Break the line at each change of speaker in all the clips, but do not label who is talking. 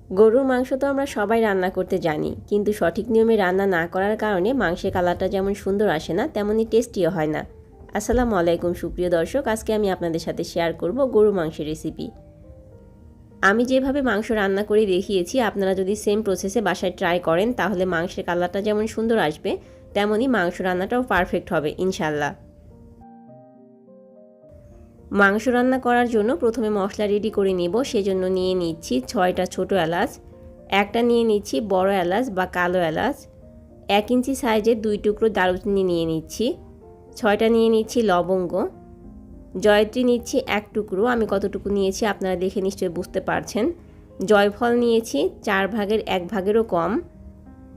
গরুর মাংস তো আমরা সবাই রান্না করতে জানি, কিন্তু সঠিক নিয়মে রান্না না করার কারণে মাংসের কালারটা যেমন সুন্দর আসে না, তেমনই টেস্টিও হয় না। আসসালামু আলাইকুম সুপ্রিয় দর্শক, আজকে আমি আপনাদের সাথে শেয়ার করব গরুর মাংসের রেসিপি। আমি যেভাবে মাংস রান্না করে দেখিয়েছি, আপনারা যদি সেম প্রসেসে বাসায় ট্রাই করেন তাহলে মাংসের কালারটা যেমন সুন্দর আসবে, তেমনই মাংস রান্নাটাও পারফেক্ট হবে ইনশাল্লাহ। মাংস রান্না করার জন্য প্রথমে মশলা রেডি করে নেব। সেজন্য নিয়ে নিচ্ছি 6টা ছোট এলাচ, একটা নিয়ে নিচ্ছি বড় এলাচ বা কালো এলাচ, 1 ইঞ্চি সাইজের 2 টুকরো দারুচিনি নিয়ে নিচ্ছি, 6টা নিয়ে নিচ্ছি লবঙ্গ, জয়ত্রী নিচ্ছি 1 টুকরো। আমি কতটুকু নিয়েছি আপনারা দেখে নিশ্চয়ই বুঝতে পারছেন। জয়ফল নিয়েছি 4 ভাগের 1 ভাগেরও কম,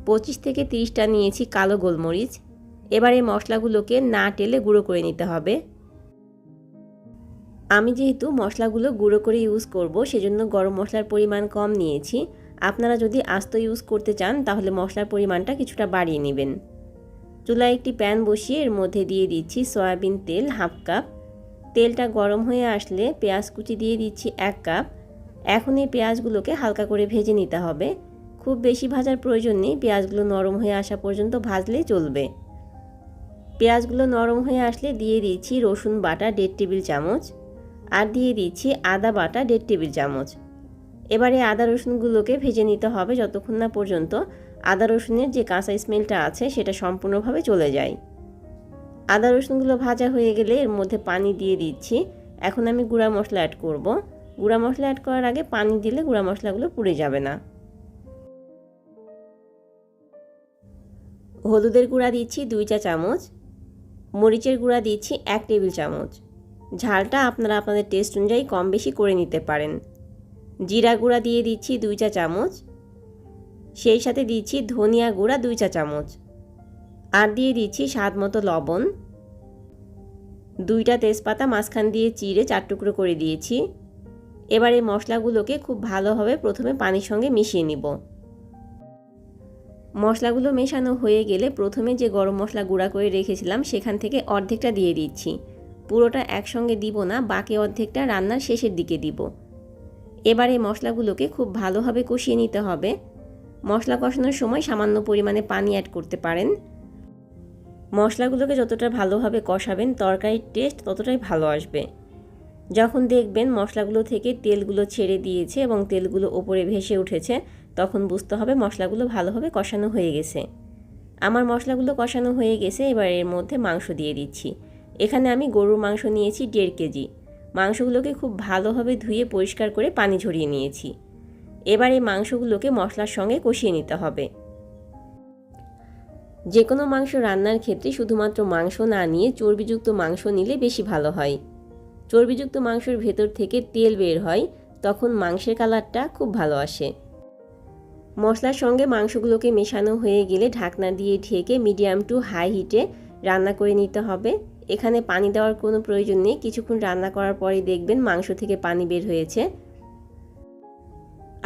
25 থেকে 30টা নিয়েছি কালো গোলমরিচ। এবার এই মশলাগুলোকে না টেলে গুঁড়ো করে নিতে হবে। আমি যেহেতু মশলাগুলো গুঁড়ো করে ইউজ করব, সেজন্য গরম মশলার পরিমাণ কম নিয়েছি। আপনারা যদি আস্ত ইউজ করতে চান তাহলে মশলার পরিমাণটা কিছুটা বাড়িয়ে নেবেন। চুলায় একটি প্যান বসিয়ে এর মধ্যে দিয়ে দিচ্ছি সয়াবিন তেল হাফ কাপ। তেলটা গরম হয়ে আসলে পেঁয়াজ কুচি দিয়ে দিচ্ছি 1 কাপ। এখন এই পেঁয়াজগুলোকে হালকা করে ভেজে নিতে হবে। খুব বেশি ভাজার প্রয়োজন নেই, পেঁয়াজগুলো নরম হয়ে আসা পর্যন্ত ভাজলেই চলবে। পেঁয়াজগুলো নরম হয়ে আসলে দিয়ে দিচ্ছি রসুন বাটা 1.5 টেবিল চামচ, আর দিয়ে দিচ্ছি আদা বাটা 1.5 টেবিল চামচ। এবারে আদা রসুনগুলোকে ভেজে নিতে হবে যতক্ষণ না পর্যন্ত আদা রসুনের যে কাঁচা স্মেলটা আছে সেটা সম্পূর্ণভাবে চলে যায়। আদা রসুনগুলো ভাজা হয়ে গেলে এর মধ্যে পানি দিয়ে দিচ্ছি। এখন আমি গুঁড়া মশলা অ্যাড করব। গুঁড়া মশলা অ্যাড করার আগে পানি দিলে গুঁড়া মশলাগুলো পুড়ে যাবে না। হলুদের গুঁড়া দিচ্ছি 2 চা চামচ, মরিচের গুঁড়া দিচ্ছি 1 টেবিল চামচ। ঝালটা আপনারা আপনাদের টেস্ট অনুযায়ী কম বেশি করে নিতে পারেন। জিরা গুঁড়া দিয়ে দিচ্ছি 2 চা চামচ, সেই সাথে দিচ্ছি ধনিয়া গুঁড়া 2 চা চামচ, আর দিয়ে দিচ্ছি স্বাদ মতো লবণ। 2টা তেজপাতা মাঝখান দিয়ে চিড়ে 4 টুকরো করে দিয়েছি। এবার এই মশলাগুলোকে খুব ভালোভাবে প্রথমে পানির সঙ্গে মিশিয়ে নিব। মশলাগুলো মেশানো হয়ে গেলে প্রথমে যে গরম মশলা গুঁড়া করে রেখেছিলাম সেখান থেকে অর্ধেকটা দিয়ে দিচ্ছি। পুরোটা একসঙ্গে দিব না, বাকি অর্ধেকটা রান্নার শেষের দিকে দিব। এবার এই মশলাগুলোকে খুব ভালোভাবে কষিয়ে নিতে হবে। মশলা কষানোর সময় সামান্য পরিমাণে পানি অ্যাড করতে পারেন। মশলাগুলোকে যতটা ভালোভাবে কষাবেন তরকারির টেস্ট ততটাই ভালো আসবে। যখন দেখবেন মশলাগুলো থেকে তেলগুলো ছেড়ে দিয়েছে এবং তেলগুলো ওপরে ভেসে উঠেছে, তখন বুঝতে হবে মশলাগুলো ভালোভাবে কষানো হয়ে গেছে। আমার মশলাগুলো কষানো হয়ে গেছে। এবার এর মধ্যে মাংস দিয়ে দিচ্ছি। এখানে আমি গরুর মাংস নিয়েছি 1.5 কেজি। মাংসগুলোকে খুব ভালোভাবে ধুয়ে পরিষ্কার করে পানি ঝরিয়ে নিয়েছি। এবার এই মাংসগুলোকে মশলার সঙ্গে কষিয়ে নিতে হবে। যে কোনো মাংস রান্নার ক্ষেত্রে শুধুমাত্র মাংস না নিয়ে চর্বিযুক্ত মাংস নিলে বেশি ভালো হয়। চর্বিযুক্ত মাংসের ভেতর থেকে তেল বের হয়, তখন মাংসের কালারটা খুব ভালো আসে। মশলার সঙ্গে মাংসগুলোকে মেশানো হয়ে গেলে ঢাকনা দিয়ে ঢেকে মিডিয়াম টু হাই হিটে রান্না করে নিতে হবে। এখানে পানি দেওয়ার কোনো প্রয়োজন নেই। কিছুক্ষণ রান্না করার পরেই দেখবেন মাংস থেকে পানি বের হয়েছে,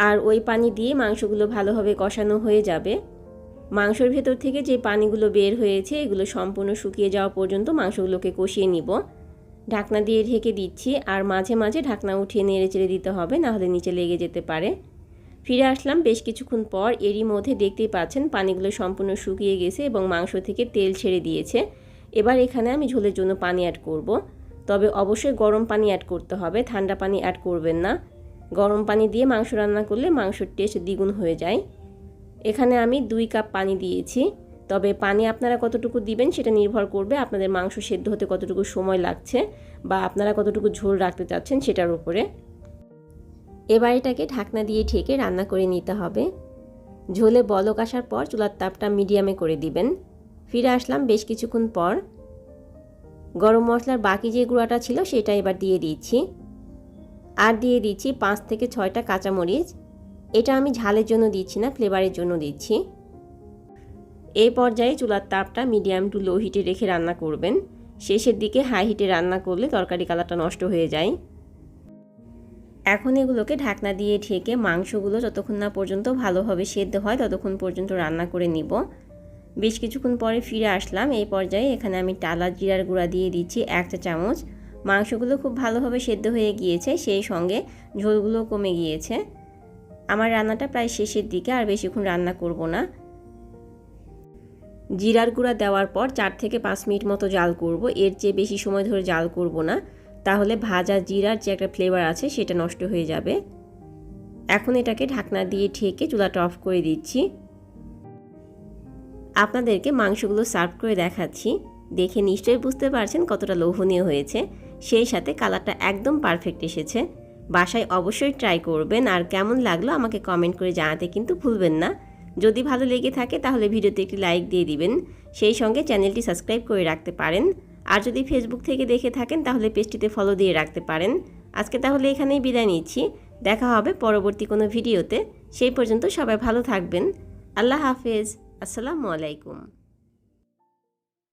আর ওই পানি দিয়ে মাংসগুলো ভালোভাবে কষানো হয়ে যাবে। মাংসের ভেতর থেকে যে পানিগুলো বের হয়েছে এগুলো সম্পূর্ণ শুকিয়ে যাওয়া পর্যন্ত মাংসগুলোকে কষিয়ে নিব। ঢাকনা দিয়ে ঢেকে দিচ্ছি, আর মাঝে মাঝে ঢাকনা উঠিয়ে নেড়ে চেড়ে দিতে হবে, নাহলে নিচে লেগে যেতে পারে। ফিরে আসলাম বেশ কিছুক্ষণ পর। এরই মধ্যে দেখতেই পাচ্ছেন পানিগুলো সম্পূর্ণ শুকিয়ে গেছে এবং মাংস থেকে তেল ছেড়ে দিয়েছে। এবার এখানে আমি ঝোলের জন্য পানি অ্যাড করব। তবে অবশ্যই গরম পানি অ্যাড করতে হবে, ঠান্ডা পানি অ্যাড করবেন না। গরম পানি দিয়ে মাংস রান্না করলে মাংসের টেস্ট দ্বিগুণ হয়ে যায়। এখানে আমি 2 কাপ পানি দিয়েছি। তবে পানি আপনারা কতটুকু দিবেন সেটা নির্ভর করবে আপনাদের মাংস সেদ্ধ হতে কতটুকু সময় লাগছে বা আপনারা কতটুকু ঝোল রাখতে চাচ্ছেন সেটার উপরে। এবার এটাকে ঢাকনা দিয়ে ঢেকে রান্না করে নিতে হবে। ঝোলে বলক আসার পর চুলার তাপটা মিডিয়ামে করে দিবেন। ফিরে আসলাম বেশ কিছুক্ষণ পর। গরম মশলার বাকি যে গুঁড়াটা ছিল সেটা এবার দিয়ে দিচ্ছি, আর দিয়ে দিচ্ছি 5 থেকে 6টা কাঁচামরিচ। এটা আমি ঝালের জন্য দিচ্ছি না, ফ্লেভারের জন্য দিচ্ছি। এই পর্যায়ে চুলার তাপটা মিডিয়াম টু লো হিটে রেখে রান্না করবেন। শেষের দিকে হাই হিটে রান্না করলে তরকারি কালারটা নষ্ট হয়ে যায়। এখন এগুলোকে ঢাকনা দিয়ে ঢেকে মাংসগুলো যতক্ষণ না পর্যন্ত ভালোভাবে সেদ্ধ হয় ততক্ষণ পর্যন্ত রান্না করে নিব। বেশ কিছুক্ষণ পরে ফিরে আসলাম। এই পর্যায়ে এখানে আমি টালা জিরার গুঁড়া দিয়ে দিচ্ছি 1 চা চামচ। মাংসগুলো খুব ভালোভাবে সেদ্ধ হয়ে গিয়েছে, সেই সঙ্গে ঝোলগুলো কমে গিয়েছে। আমার রান্নাটা প্রায় শেষের দিকে, আর বেশিক্ষণ রান্না করব না। জিরার গুঁড়া দেওয়ার পর 4 থেকে 5 মিনিট মতো জাল করব, এর চেয়ে বেশি সময় ধরে জাল করব না, তাহলে ভাজা জিরার যে একটা ফ্লেভার আছে সেটা নষ্ট হয়ে যাবে। এখন এটাকে ঢাকনা দিয়ে ঢেকে চুলাটা অফ করে দিচ্ছি। আপনাদেরকে মাংসগুলো সার্ভ করে দেখাচ্ছি, দেখে নিশ্চয়ই বুঝতে পারছেন কতটা লোভনীয় হয়েছে, সেই সাথে কালারটা একদম পারফেক্ট এসেছে। বাসায় অবশ্যই ট্রাই করবেন, আর কেমন লাগলো আমাকে কমেন্ট করে জানাতে কিন্তু ভুলবেন না। যদি ভালো লেগে থাকে তাহলে ভিডিওতে একটি লাইক দিয়ে দিবেন, সেই সঙ্গে চ্যানেলটি সাবস্ক্রাইব করে রাখতে পারেন। আর যদি ফেসবুক থেকে দেখে থাকেন তাহলে পেজটিতে ফলো দিয়ে রাখতে পারেন। আজকে তাহলে এখানেই বিদায় নিচ্ছি, দেখা হবে পরবর্তী কোনো ভিডিওতে। সেই পর্যন্ত সবাই ভালো থাকবেন। আল্লাহ হাফেজ। আসসালামু আলাইকুম।